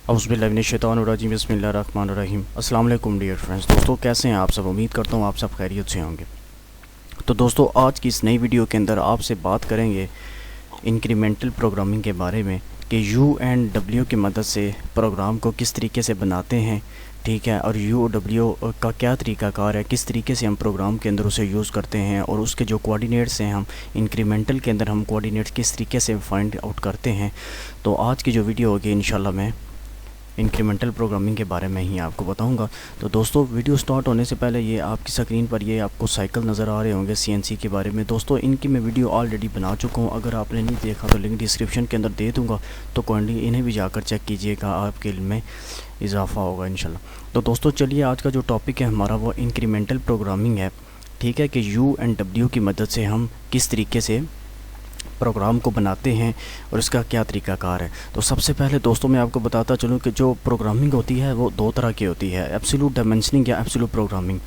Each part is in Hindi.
औज़ुबिल्लाहिमिनश्शैतानिर्रजीम बिस्मिल्लाहिर्रहमानिर्रहीम। अस्सलाम वालेकुम डियर फ्रेंड्स। दोस्तों कैसे हैं आप सब? उम्मीद करता हूँ आप सब खैरियत से होंगे। तो दोस्तों आज की इस नई वीडियो के अंदर आपसे बात करेंगे इंक्रीमेंटल प्रोग्रामिंग के बारे में कि यू एंड डब्ल्यू की मदद से प्रोग्राम को किस तरीके से बनाते हैं, ठीक है, और यू डब्ल्यू का क्या तरीक़ाकार है, किस तरीके से हम प्रोग्राम के अंदर उसे यूज़ करते हैं, और उसके जो कोऑर्डिनेट्स हैं हम इंक्रीमेंटल के अंदर हम कोऑर्डिनेट्स किस तरीके से फाइंड आउट करते हैं। तो आज की जो वीडियो होगी इंशाल्लाह मैं इंक्रीमेंटल प्रोग्रामिंग के बारे में ही आपको बताऊंगा। तो दोस्तों वीडियो स्टार्ट होने से पहले ये आपकी स्क्रीन पर ये आपको साइकिल नज़र आ रहे होंगे सीएनसी के बारे में। दोस्तों इनकी मैं वीडियो ऑलरेडी बना चुका हूँ, अगर आपने नहीं देखा तो लिंक डिस्क्रिप्शन के अंदर दे दूँगा, तो काइंडली इन्हें भी जाकर चेक कीजिएगा, आपके इल्म में इजाफ़ा होगा इंशाल्लाह। तो दोस्तों चलिए आज का जो टॉपिक है हमारा वो इंक्रीमेंटल प्रोग्रामिंग है, ठीक है, कि यू एंड डब्ल्यू की मदद से हम किस तरीके से प्रोग्राम को बनाते हैं और इसका क्या तरीक़ाकार है। तो सबसे पहले दोस्तों मैं आपको बताता चलूँ कि जो प्रोग्रामिंग होती है वो दो तरह की होती है, एब्सोल्यूट डायमेंशनिंग या एब्सोल्यूट प्रोग्रामिंग।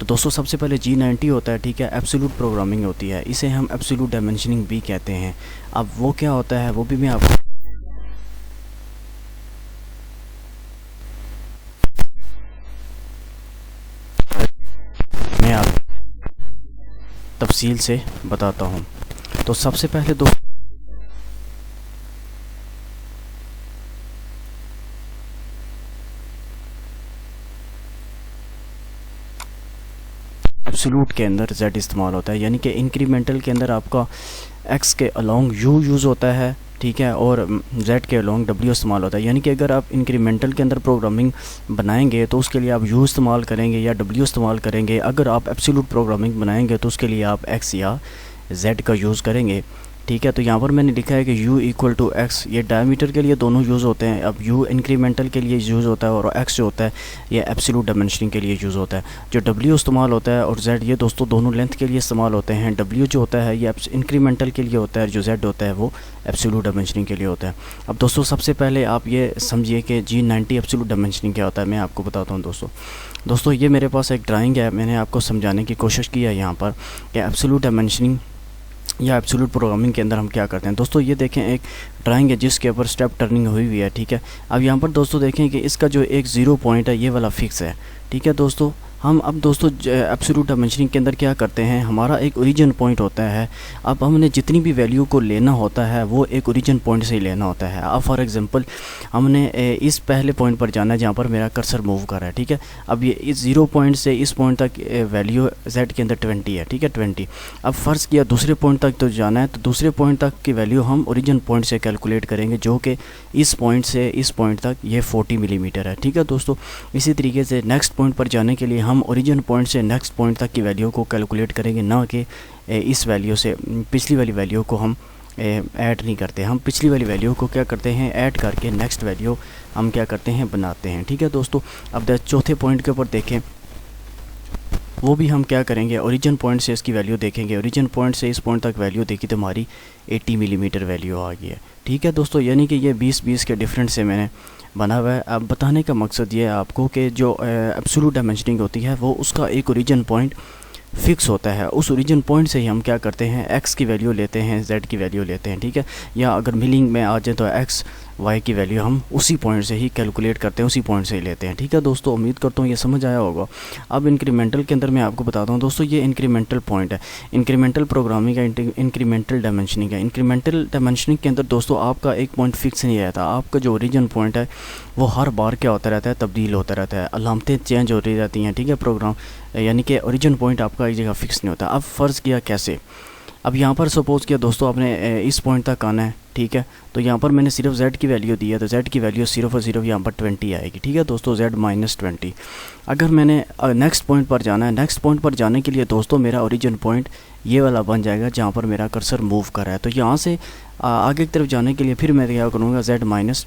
तो दोस्तों सबसे पहले G90 होता है, ठीक है, एब्सोल्यूट प्रोग्रामिंग होती है, इसे हम एब्सोल्यूट डायमेंशनिंग भी कहते हैं। अब वो क्या होता है वो भी मैं आपको तफसील से बताता हूँ। तो सबसे पहले एब्सोल्यूट के अंदर z इस्तेमाल होता है, यानी कि इंक्रीमेंटल के अंदर आपका x के अलोंग u यूज़ होता है, ठीक है, और z के अलोंग w इस्तेमाल होता है। यानी कि अगर आप इंक्रीमेंटल के अंदर प्रोग्रामिंग बनाएंगे तो उसके लिए आप u इस्तेमाल करेंगे या w इस्तेमाल करेंगे। अगर आप एब्सोल्यूट प्रोग्रामिंग बनाएंगे तो उसके लिए आप x या z का यूज़ करेंगे, ठीक है। तो यहाँ पर मैंने लिखा है कि u इक्वल टू x, ये डायमीटर के लिए दोनों यूज़ होते हैं। अब u इंक्रीमेंटल के लिए यूज़ होता है और x जो होता है ये एब्सोल्यूट डायमेंशनिंग के लिए यूज़ होता है। जो w इस्तेमाल होता है और z, ये दोस्तों दोनों लेंथ के लिए इस्तेमाल होते हैं। w जो होता है ये इंक्रीमेंटल के लिए होता है, जो z होता है वो एब्सोल्यूट डायमेंशनिंग के लिए होता है। अब दोस्तों सबसे पहले आप ये समझिए कि G90 एब्सोल्यूट डायमेंशनिंग क्या होता है, मैं आपको बताता हूँ। दोस्तों ये मेरे पास एक ड्राइंग है, मैंने आपको समझाने की कोशिश की है यहाँ पर कि एब्सोल्यूट डायमेंशनिंग या एब्सोल्यूट प्रोग्रामिंग के अंदर हम क्या करते हैं। दोस्तों ये देखें एक ड्राइंग है जिसके ऊपर स्टेप टर्निंग हुई हुई है, ठीक है। अब यहाँ पर दोस्तों देखें कि इसका जो एक 0 पॉइंट है ये वाला फिक्स है, ठीक है। दोस्तों हम अब दोस्तों एब्सोल्यूट डायमेंशनिंग के अंदर क्या करते हैं, हमारा एक ओरिजिन पॉइंट होता है। अब हमने जितनी भी वैल्यू को लेना होता है वो एक ओरिजिन पॉइंट से ही लेना होता है। अब फॉर एग्जांपल हमने इस पहले पॉइंट पर जाना है जहाँ पर मेरा कर्सर मूव कर रहा है, ठीक है। अब ये इस 0 पॉइंट से इस पॉइंट तक वैल्यू z के अंदर 20 है, ठीक है, 20। अब फ़र्ज़ किया दूसरे पॉइंट तक तो जाना है, तो दूसरे पॉइंट तक की वैल्यू हम ओरिजिन पॉइंट से कैलकुलेट करेंगे, जो कि इस पॉइंट से इस पॉइंट तक ये 40 मिलीमीटर है, ठीक है दोस्तों। इसी तरीके से नेक्स्ट पॉइंट पर जाने के लिए हम ओरिजिन पॉइंट से नेक्स्ट पॉइंट तक की वैल्यू को कैलकुलेट करेंगे, ना कि इस वैल्यू से पिछली वाली वैल्यू को हम ऐड नहीं करते। हम पिछली वाली वैल्यू को क्या करते हैं, ऐड करके नेक्स्ट वैल्यू हम क्या करते हैं, बनाते हैं, ठीक है दोस्तों। अब चौथे पॉइंट के ऊपर देखें, वो भी हम क्या करेंगे, ओरिजिन पॉइंट से इसकी वैल्यू देखेंगे। ओरिजिन पॉइंट से इस पॉइंट तक वैल्यू देखी तो हमारी 80 मिलीमीटर वैल्यू आ गई है, ठीक है दोस्तों। यानी कि ये 20-20 के डिफरेंस से मैंने बना हुआ है। अब बताने का मकसद ये है आपको कि जो एब्सोल्यूट डायमेंशनिंग होती है वो उसका एक ओरिजिन पॉइंट फिक्स होता है। उस ओरिजिन पॉइंट से ही हम क्या करते हैं, x की वैल्यू लेते हैं, z की वैल्यू लेते हैं, ठीक है। या अगर मिलिंग में आ जाए तो x y की वैल्यू हम उसी पॉइंट से ही कैलकुलेट करते हैं, उसी पॉइंट से ही लेते हैं, ठीक है दोस्तों। उम्मीद करता हूँ ये समझ आया होगा। अब इंक्रीमेंटल के अंदर मैं आपको बताता हूँ दोस्तों, ये इंक्रीमेंटल पॉइंट है, इंक्रीमेंटल प्रोग्रामिंग का इंक्रीमेंटल डायमेंशनिंग है। इंक्रीमेंटल डायमेंशनिंग के अंदर दोस्तों आपका एक पॉइंट फिक्स नहीं रहता, आपका जो ओरिजिन पॉइंट है वो हर बार क्या होता रहता है, तब्दील होता रहता है, अलामतें चेंज होती रहती हैं, ठीक है। प्रोग्राम यानी कि ओरिजिन पॉइंट आपका एक जगह फिक्स नहीं होता। अब फ़र्ज़ किया कैसे, अब यहाँ पर सपोज़ किया दोस्तों आपने इस पॉइंट तक आना है, ठीक है। तो यहाँ पर मैंने सिर्फ z की वैल्यू दी है, तो z की वैल्यू सिर्फ और सिर्फ यहाँ पर 20 आएगी, ठीक है दोस्तों, z-20। अगर मैंने नेक्स्ट पॉइंट पर जाना है, नेक्स्ट पॉइंट पर जाने के लिए दोस्तों मेरा ओरिजिन पॉइंट ये वाला बन जाएगा जहाँ पर मेरा कर्सर मूव कर रहा है। तो यहाँ से आगे की तरफ जाने के लिए फिर मैं क्या करूँगा, z-20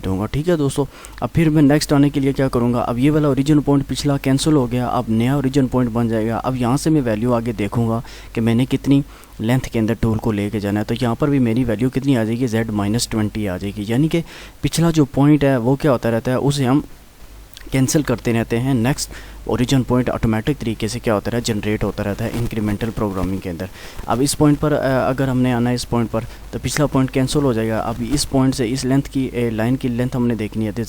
दूँगा, ठीक है दोस्तों। अब फिर मैं नेक्स्ट आने के लिए क्या करूँगा, अब ये वाला ओरिजिन पॉइंट पिछला कैंसिल हो गया, अब नया ओरिजिन पॉइंट बन जाएगा। अब यहाँ से मैं वैल्यू आगे देखूँगा कि मैंने कितनी लेंथ के अंदर टूल को लेके जाना है, तो यहाँ पर भी मेरी वैल्यू कितनी आ जाएगी, z-20 आ जाएगी। यानी कि पिछला जो पॉइंट है वो क्या होता रहता है, उसे हम कैंसिल करते रहते हैं, नेक्स्ट ओरिजिन पॉइंट ऑटोमेटिक तरीके से क्या होता है, जनरेट होता रहता है इंक्रीमेंटल प्रोग्रामिंग के अंदर। अब इस पॉइंट पर अगर हमने आना है इस पॉइंट पर, तो पिछला पॉइंट कैंसिल हो जाएगा। अब इस पॉइंट से इस लेंथ की लाइन की लेंथ हमने देखनी है, तो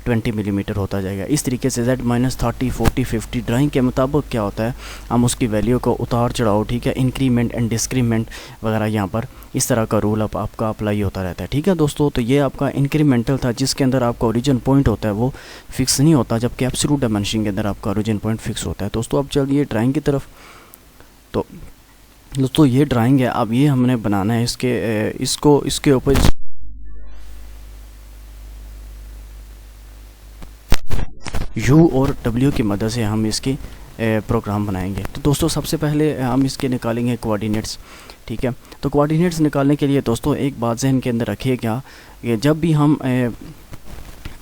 Z-20 मिलीमीटर होता जाएगा। इस तरीके से Z-30, 40, 50 ड्राइंग के मुताबिक क्या होता है, हम उसकी वैल्यू को उतार चढ़ाओ, ठीक है, इंक्रीमेंट एंड डिस्क्रीमेंट वगैरह यहाँ पर इस तरह का रूल अब आपका अप्लाई होता रहता है, ठीक है दोस्तों। तो ये आपका इंक्रीमेंटल था, जिसके अंदर आपका ओरिजिन पॉइंट होता है वो फिक्स नहीं होता, जबकि एब्सोल्यूट डायमेंशन के अंदर आपका ओरिजिन पॉइंट फिक्स होता है। दोस्तों अब चलिए ड्राइंग की तरफ। तो दोस्तों ये ड्राइंग है, अब ये हमने बनाना है इसके ऊपर U और W की मदद से हम इसकी प्रोग्राम बनाएंगे। तो दोस्तों सबसे पहले हम इसके निकालेंगे कोऑर्डिनेट्स, ठीक है। तो कोऑर्डिनेट्स निकालने के लिए दोस्तों एक बात ज़हन के अंदर रखिए, क्या कि जब भी हम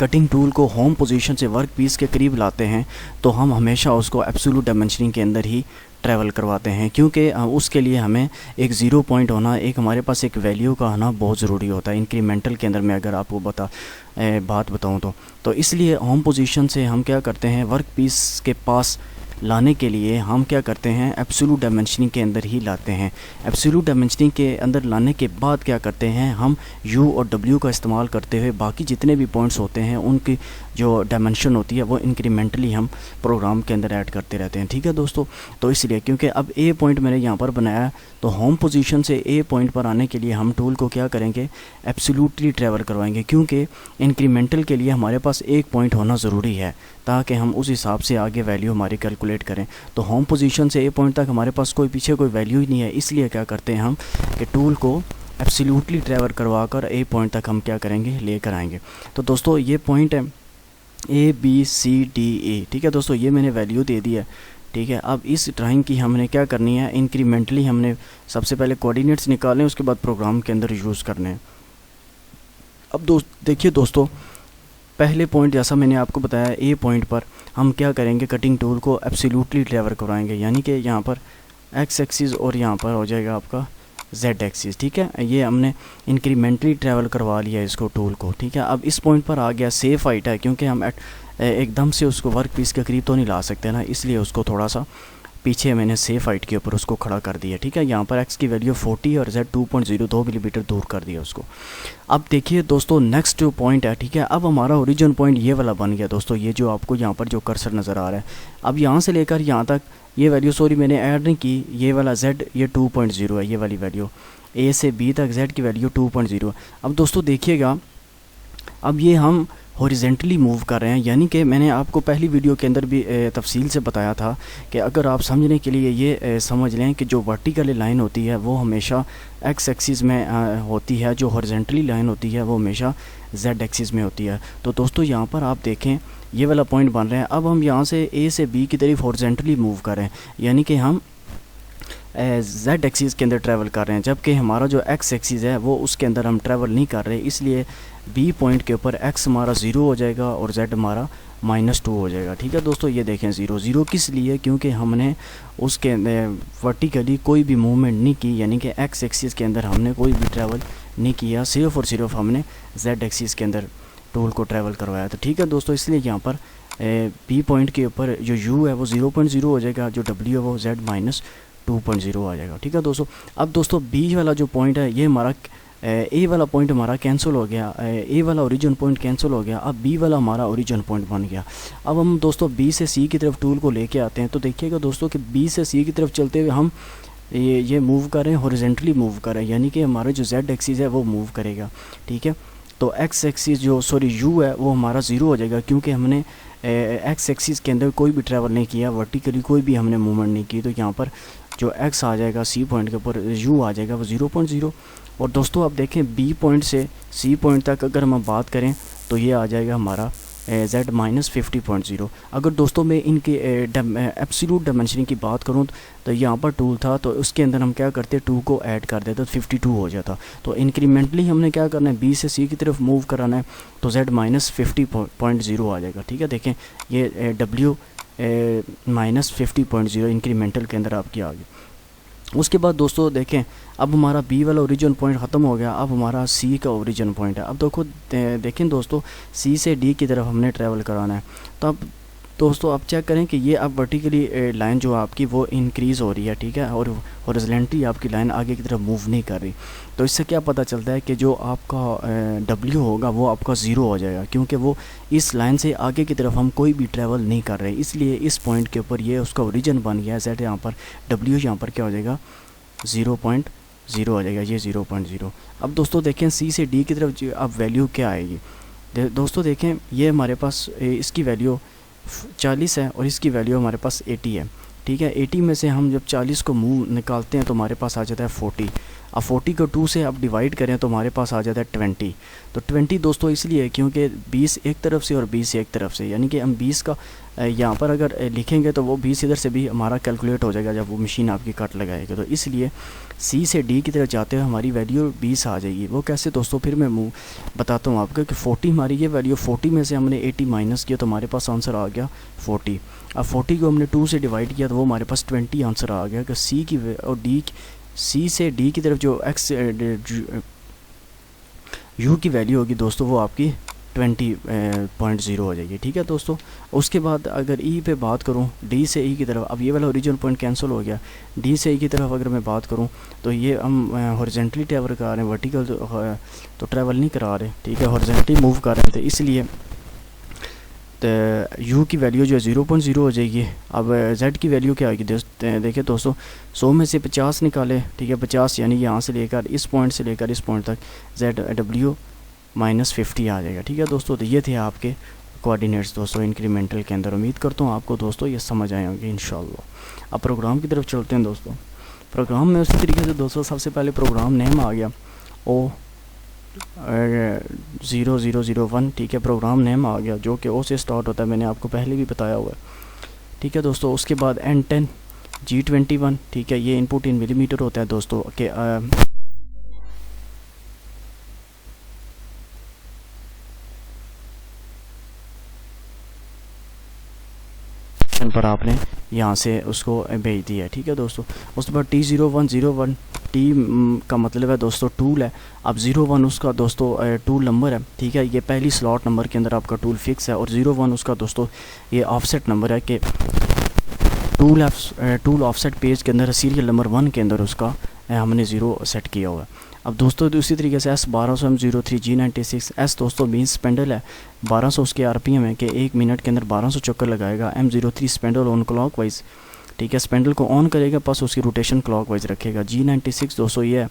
कटिंग टूल को होम पोजीशन से वर्क पीस के करीब लाते हैं, तो हम हमेशा उसको एब्सोल्यूट डायमेंशनिंग के अंदर ही ट्रैवल करवाते हैं, क्योंकि उसके लिए हमें एक ज़ीरो पॉइंट होना, एक हमारे पास एक वैल्यू का आना बहुत ज़रूरी होता है इंक्रीमेंटल के अंदर में। अगर आपको बात बताऊं तो इसलिए होम पोजीशन से हम क्या करते हैं, वर्क पीस के पास लाने के लिए हम क्या करते हैं, एब्सोल्यूट डायमेंशनिंग के अंदर ही लाते हैं। एब्सोल्यूट डायमेंशनिंग के अंदर लाने के बाद क्या करते हैं, हम U और W का इस्तेमाल करते हुए बाकी जितने भी पॉइंट्स होते हैं उनकी जो डायमेंशन होती है वो इंक्रीमेंटली हम प्रोग्राम के अंदर ऐड करते रहते हैं, ठीक है दोस्तों। तो इसलिए क्योंकि अब A पॉइंट मैंने यहाँ पर बनाया है, तो होम पोजीशन से A पॉइंट पर आने के लिए हम टूल को क्या करेंगे, एब्सोल्यूटली ट्रैवल करवाएंगे, क्योंकि इंक्रीमेंटल के लिए हमारे पास एक पॉइंट होना ज़रूरी है ताकि हम उस हिसाब से आगे वैल्यू हमारी कैलकुलेट करें। तो होम पोजीशन से A पॉइंट तक हमारे पास पीछे कोई वैल्यू ही नहीं है, इसलिए क्या करते हैं हम कि टूल को एब्सोल्यूटली ट्रैवल करवा कर A पॉइंट तक हम क्या करेंगे, लेकर आएंगे। तो दोस्तों ये पॉइंट है ABCDE, ठीक है दोस्तों, ये मैंने वैल्यू दे दी है, ठीक है। अब इस ड्राइंग की हमने क्या करनी है, इंक्रीमेंटली हमने सबसे पहले कोऑर्डिनेट्स निकालने, उसके बाद प्रोग्राम के अंदर यूज़ करने हैं। अब देखिए दोस्तों, पहले पॉइंट जैसा मैंने आपको बताया, A पॉइंट पर हम क्या करेंगे, कटिंग टूल को एब्सोल्यूटली ट्रैवल कराएंगे, यानी कि यहाँ पर X एक्सिस और यहाँ पर हो जाएगा आपका Z एक्सिस, ठीक है। ये हमने इंक्रीमेंटली ट्रैवल करवा लिया इसको टूल को, ठीक है। अब इस पॉइंट पर आ गया सेफ हाइट है, क्योंकि हम एकदम से उसको वर्क पीस के करीब तो नहीं ला सकते ना, इसलिए उसको थोड़ा सा पीछे मैंने सेफ हाइट के ऊपर उसको खड़ा कर दिया, ठीक है। यहाँ पर X की वैल्यू 40 और Z 2.02 मिलीमीटर दूर कर दिया उसको। अब देखिए दोस्तों नेक्स्ट जो पॉइंट है, ठीक है, अब हमारा ओरिजिन पॉइंट ये वाला बन गया दोस्तों, ये जो आपको यहाँ पर जो कर्सर नज़र आ रहा है। अब यहाँ से लेकर यहाँ तक ये वैल्यू, सॉरी मैंने ऐड नहीं की, ये वाला Z ये 2.0 है, ये वाली वैल्यू A से B तक Z की वैल्यू 2.0। अब दोस्तों देखिएगा, अब ये हम हॉरिजेंटली मूव कर रहे हैं, यानी कि मैंने आपको पहली वीडियो के अंदर भी तफसील से बताया था कि अगर आप समझने के लिए ये समझ लें कि जो वर्टिकल लाइन होती है वो हमेशा X एक्सिस में होती है, जो हॉरिजेंटली लाइन होती है वो हमेशा Z एक्सिस में होती है। तो दोस्तों यहाँ पर आप देखें ये वाला पॉइंट बन रहे हैं। अब हम यहाँ से A से B की तरफ हॉरिजेंटली मूव कर रहे हैं, यानी कि हम Z एक्सिस के अंदर ट्रैवल कर रहे हैं, जबकि हमारा जो X एक्सिस है वो उसके अंदर हम ट्रैवल नहीं कर रहे। इसलिए B पॉइंट के ऊपर X हमारा 0 हो जाएगा और Z हमारा -2 हो जाएगा, ठीक है दोस्तों। ये देखें 0 किस लिए, क्योंकि हमने उसके वर्टिकली कोई भी मूवमेंट नहीं की, यानी कि X एक्सिस के अंदर हमने कोई भी ट्रैवल नहीं किया, सिर्फ और सिर्फ हमने Z एक्सिस के अंदर टूल को ट्रैवल करवाया था, ठीक है दोस्तों। इसलिए यहाँ पर B पॉइंट के ऊपर जो U है वो 0.0 हो जाएगा, जो W है वो Z -2.0 आ जाएगा, ठीक है दोस्तों। अब दोस्तों B वाला जो पॉइंट है ये हमारा A वाला पॉइंट हमारा कैंसिल हो गया, A वाला ओरिजिन पॉइंट कैंसिल हो गया, अब B वाला हमारा ओरिजिन पॉइंट बन गया। अब हम दोस्तों B से C की तरफ टूल को लेके आते हैं, तो देखिएगा दोस्तों कि B से C की तरफ चलते हुए हम ये मूव कर रहे हैं, हॉरिजेंटली मूव कर रहे हैं, यानी कि हमारा जो Z एक्सिस है वो मूव करेगा, ठीक है। तो X एक्सिस जो U है वो हमारा 0 हो जाएगा, क्योंकि हमने X एक्सिस के अंदर कोई भी ट्रैवल नहीं किया, वर्टिकली कोई भी हमने मूवमेंट नहीं की। तो यहाँ पर जो X आ जाएगा C पॉइंट के ऊपर, U आ जाएगा वो 0.0। और दोस्तों आप देखें B पॉइंट से C पॉइंट तक अगर हम बात करें तो ये आ जाएगा हमारा Z -50.0। अगर दोस्तों मैं इनके एब्सोल्यूट डायमेंशनिंग की बात करूं तो यहाँ पर टूल था, तो उसके अंदर हम क्या करते 2 को ऐड कर देते तो 52 हो जाता। तो इंक्रीमेंटली हमने क्या करना है, B से C की तरफ मूव कराना है, तो Z -50.0 आ जाएगा, ठीक है। देखें ये W -50.0 इंक्रीमेंटल के अंदर आपकी आ गई। उसके बाद दोस्तों देखें, अब हमारा बी वाला ओरिजिन पॉइंट ख़त्म हो गया, अब हमारा सी का ओरिजिन पॉइंट है। अब देखो देखें दोस्तों, सी से डी की तरफ हमने ट्रैवल कराना है। तो अब दोस्तों आप चेक करें कि ये अब वर्टिकली लाइन जो आपकी वो इंक्रीज़ हो रही है, ठीक है, और हॉरिजॉन्टली आपकी लाइन आगे की तरफ मूव नहीं कर रही। तो इससे क्या पता चलता है कि जो आपका डब्ल्यू होगा वो आपका ज़ीरो हो जाएगा, क्योंकि वो इस लाइन से आगे की तरफ हम कोई भी ट्रैवल नहीं कर रहे। इसलिए इस पॉइंट के ऊपर ये उसका ओरिजिन बन गया है जेड, यहाँ पर डब्ल्यू यहाँ पर क्या हो जाएगा 0.0 हो जाएगा, ये 0.0। अब दोस्तों देखें सी से डी की तरफ अब वैल्यू क्या आएगी। दोस्तों देखें ये हमारे पास इसकी वैल्यू 40 है और इसकी वैल्यू हमारे पास 80 है, ठीक है। 80 में से हम जब 40 को मुँह निकालते हैं तो हमारे पास आ जाता है 40। अब 40 को 2 से आप डिवाइड करें तो हमारे पास आ जाता है 20। तो 20 दोस्तों इसलिए क्योंकि 20 एक तरफ से और 20 एक तरफ से, यानी कि हम 20 का यहाँ पर अगर लिखेंगे तो वो 20 इधर से भी हमारा कैलकुलेट हो जाएगा जब वो मशीन आपकी कट लगाएगी। तो इसलिए सी से डी की तरफ जाते हुए हमारी वैल्यू 20 आ जाएगी। वो कैसे दोस्तों, फिर मैं मुँह बताता हूँ आपको कि 40 हमारी ये वैल्यू 40 में से हमने 80 माइनस किया तो हमारे पास आंसर आ गया 40। अब 40 को हमने 2 से डिवाइड किया तो वो हमारे पास 20 आंसर आ गया कि सी की और डी, सी से डी की तरफ जो एक्स यू की वैल्यू होगी दोस्तों वो आपकी 20.0 हो जाएगी, ठीक है दोस्तों। उसके बाद अगर ई पे बात करूं, डी से ई की तरफ, अब ये वाला ओरिजिनल पॉइंट कैंसिल हो गया। डी से ई की तरफ अगर मैं बात करूं तो ये हम हॉरिजॉन्टली ट्रैवल करा रहे हैं, वर्टिकल तो ट्रैवल नहीं करा रहे, ठीक है, हॉरिजॉन्टली मूव कर रहे थे। इसलिए तो यू की वैल्यू जो है 0.0 हो जाएगी। अब जेड की वैल्यू क्या आएगी देखिए दोस्तों, 100 में से 50 निकाले, ठीक है, 50 यानी यहाँ से लेकर इस पॉइंट से लेकर इस पॉइंट तक जेड डब्ल्यू -50 आ जाएगा, ठीक है दोस्तों। तो ये थे आपके कोऑर्डिनेट्स दोस्तों इंक्रीमेंटल के अंदर। उम्मीद करता हूँ आपको दोस्तों ये समझ आए होंगे इंशाल्लाह। अब प्रोग्राम की तरफ चलते हैं दोस्तों। प्रोग्राम में उसी तरीके से दोस्तों सबसे पहले प्रोग्राम नेम आ गया ओ 0001, ठीक है, प्रोग्राम नेम आ गया जो कि ओ से स्टार्ट होता है, मैंने आपको पहले भी बताया हुआ है, ठीक है दोस्तों। उसके बाद N10 G21, ठीक है, ये इनपुट इन मिलीमीटर होता है दोस्तों के पर आपने यहाँ से उसको भेज दिया है, ठीक है दोस्तों। उसके बाद T0101, टी का मतलब है दोस्तों टूल है। अब 01 उसका दोस्तों टूल नंबर है, ठीक है, ये पहली स्लॉट नंबर के अंदर आपका टूल फिक्स है। और 01 उसका दोस्तों ये ऑफसेट नंबर है कि टूल ऑफसेट पेज के अंदर सीरियल नंबर 1 के अंदर उसका हमने 0 सेट किया हुआ है। अब दोस्तों उसी तरीके से S1200 M03 G96 S दोस्तों मीन्स स्पेंडल है, 1200 उसके RPM है कि 1 मिनट के अंदर 1200 चक्कर लगाएगा। M03 spindle on clock wise, ठीक है, स्पेंडल को ऑन करेगा प्लस उसकी रोटेशन क्लॉक वाइज रखेगा। G96 दोस्तों ये है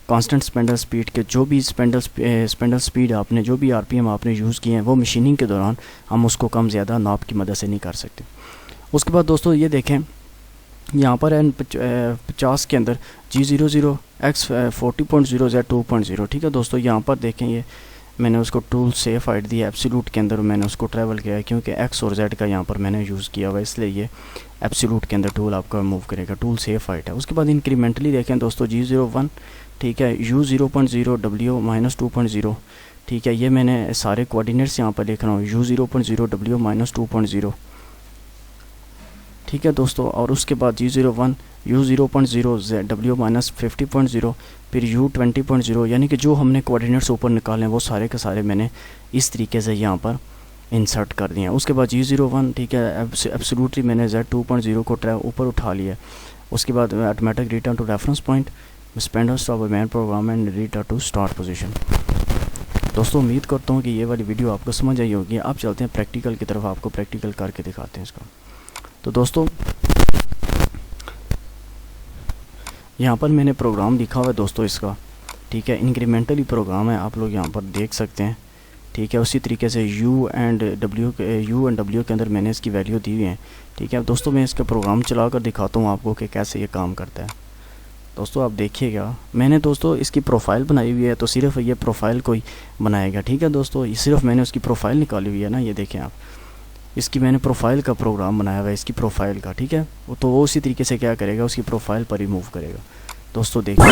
कांस्टेंट स्पेंडल स्पीड के, जो भी स्पेंडल स्पीड आपने जो भी RPM आपने यूज़ किए हैं वो मशीनिंग के दौरान हम उसको कम ज़्यादा नाप की मदद से नहीं कर सकते। उसके बाद दोस्तों ये देखें यहाँ पर N50 के अंदर G00 X 40.0 Z 2.0, ठीक है दोस्तों। यहाँ पर देखें ये मैंने उसको टूल सेफ हाइट दिया एब्सोल्यूट के अंदर, मैंने उसको ट्रैवल किया है क्योंकि X और Z का यहाँ पर मैंने यूज़ किया हुआ है, इसलिए ये एब्सोल्यूट के अंदर टूल आपका मूव करेगा, टूल सेफ हाइट है। उसके बाद इंक्रीमेंटली देखें दोस्तों G01, ठीक है, U 0.0 W -2.0, ठीक है, ये मैंने सारे कोऑर्डिनेट्स यहाँ पर लिख रहा हूँ, U 0.0 W -2.0, ठीक है दोस्तों। और उसके बाद G01 U 0.0 Z W -50.0, फिर U 20.0, यानी कि जो हमने कोऑर्डिनेट्स ऊपर निकाले हैं वो सारे के सारे मैंने इस तरीके से यहाँ पर इंसर्ट कर दिए हैं। उसके बाद G01, ठीक है, एब्सोल्युटली मैंने Z 2.0 को ऊपर उठा लिया। उसके बाद automatic return to reference point, spindle stop main program and return to start position. दोस्तों उम्मीद करता हूँ कि ये वाली वीडियो आपको समझ आई होगी। आप चलते हैं प्रैक्टिकल की तरफ, आपको प्रैक्टिकल करके दिखाते हैं इसका। तो दोस्तों यहाँ पर मैंने प्रोग्राम लिखा हुआ है दोस्तों इसका, ठीक है, इंक्रीमेंटली प्रोग्राम है, आप लोग यहाँ पर देख सकते हैं, ठीक है। उसी तरीके से U एंड W के अंदर मैंने इसकी वैल्यू दी हुई है, ठीक है दोस्तों। मैं इसका प्रोग्राम चला कर दिखाता हूँ आपको कि कैसे ये काम करता है। दोस्तों आप देखिएगा, मैंने दोस्तों इसकी प्रोफाइल बनाई हुई है, तो सिर्फ ये प्रोफाइल को ही बनाएगा, ठीक है दोस्तों। ये सिर्फ मैंने उसकी प्रोफाइल निकाली हुई है ना, ये देखें आप, इसकी मैंने प्रोफाइल का प्रोग्राम बनाया हुआ है, इसकी प्रोफाइल का, ठीक है। तो वो उसी तरीके से क्या करेगा, उसकी प्रोफाइल पर ही मूव करेगा। दोस्तों देखिए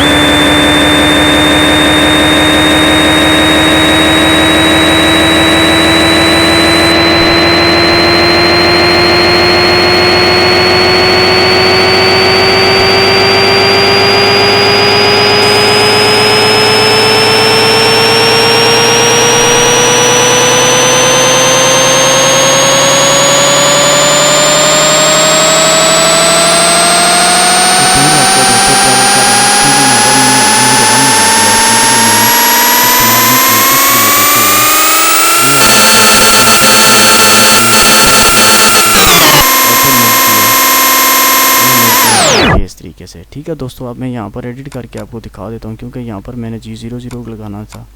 तरीके से। ठीक है दोस्तों, अब मैं यहाँ पर एडिट करके आपको दिखा देता हूँ, क्योंकि यहाँ पर मैंने G00 लगाना था।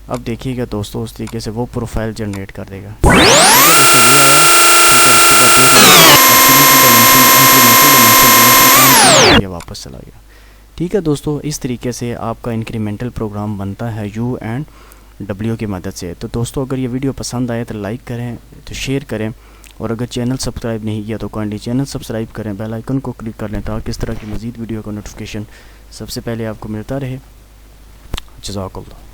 अब देखिएगा दोस्तों, उस तरीके से वो प्रोफाइल जनरेट कर देगा। ये वापस चला गया। ठीक है दोस्तों, इस तरीके से आपका इंक्रीमेंटल प्रोग्राम बनता है U एंड W की मदद से। तो दोस्तों, अगर ये वीडियो पसंद आए तो लाइक करें, तो शेयर करें, और अगर चैनल सब्सक्राइब नहीं किया तो काइंडली चैनल सब्सक्राइब करें, बेल आइकन को क्लिक कर लें ताकि इस तरह की मज़ीद वीडियो का नोटिफिकेशन सबसे पहले आपको मिलता रहे। जज़ाकल्लाह।